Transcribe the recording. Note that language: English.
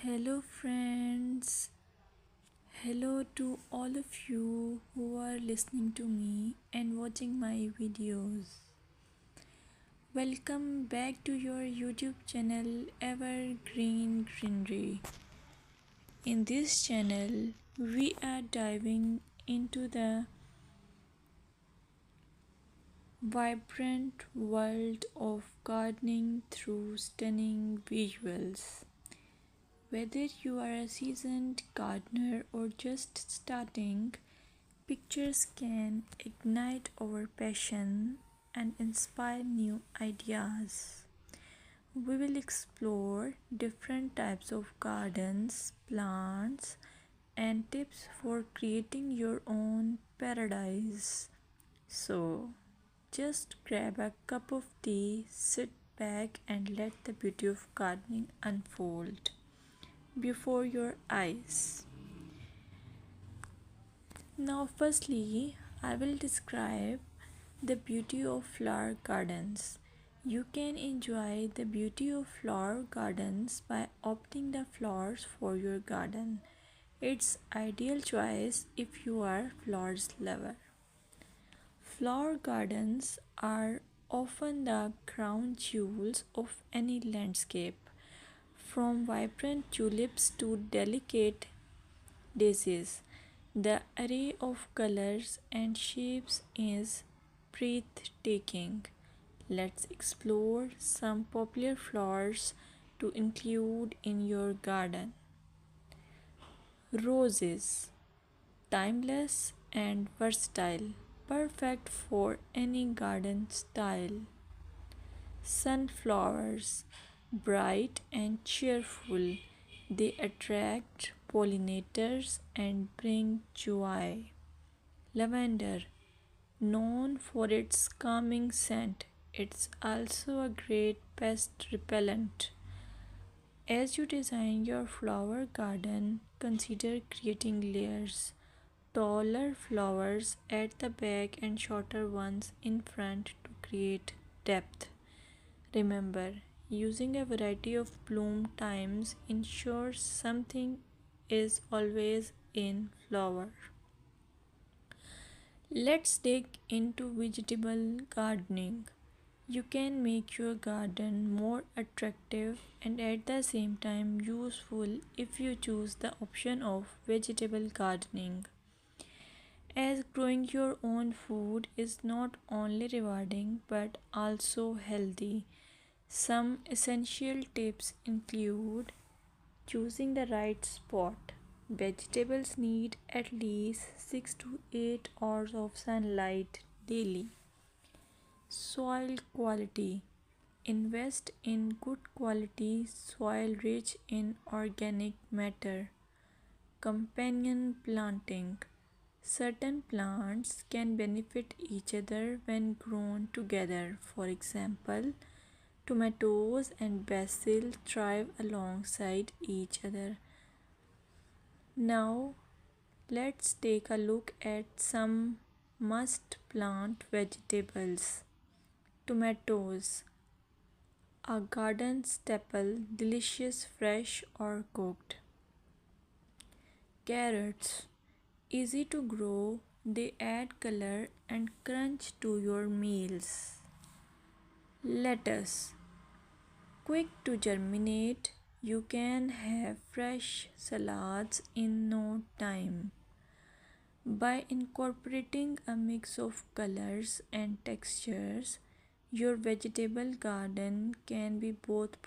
Hello, friends. Hello to all of you who are listening to me and watching my videos. Welcome back to your YouTube channel Evergreen Greenery. In this channel, we are diving into the vibrant world of gardening through stunning visuals. Whether you are a seasoned gardener or just starting, pictures can ignite our passion and inspire new ideas. We will explore different types of gardens, plants, and tips for creating your own paradise. So, just grab a cup of tea, sit back, and let the beauty of gardening unfold before your eyes. Now, firstly, I will describe the beauty of flower gardens. You can enjoy the beauty of flower gardens by opting the flowers for your garden. It's ideal choice if you are flowers lover. Flower gardens are often the crown jewels of any landscape, from vibrant tulips to delicate daisies. The array of colors and shapes is breathtaking. Let's explore some popular flowers to include in your garden. Roses, timeless and versatile, perfect for any garden style. Sunflowers, bright and cheerful, they attract pollinators and bring joy. Lavender, known for its calming scent, it's also a great pest repellent. As you design your flower garden, consider creating layers. Taller flowers at the back and shorter ones in front to create depth. Remember, using a variety of bloom times ensures something is always in flower. Let's dig into vegetable gardening. You can make your garden more attractive and at the same time useful if you choose the option of vegetable gardening. As growing your own food is not only rewarding but also healthy. Some essential tips include choosing the right spot. Vegetables need at least 6 to 8 hours of sunlight daily. Soil quality. Invest in good quality soil rich in organic matter. Companion planting. Certain plants can benefit each other when grown together. For example, tomatoes and basil thrive alongside each other. Now, let's take a look at some must plant vegetables. Tomatoes, a garden staple, delicious fresh or cooked. Carrots, easy to grow, they add color and crunch to your meals. Lettuce, quick to germinate, you can have fresh salads in no time. By incorporating a mix of colors and textures, your vegetable garden can be both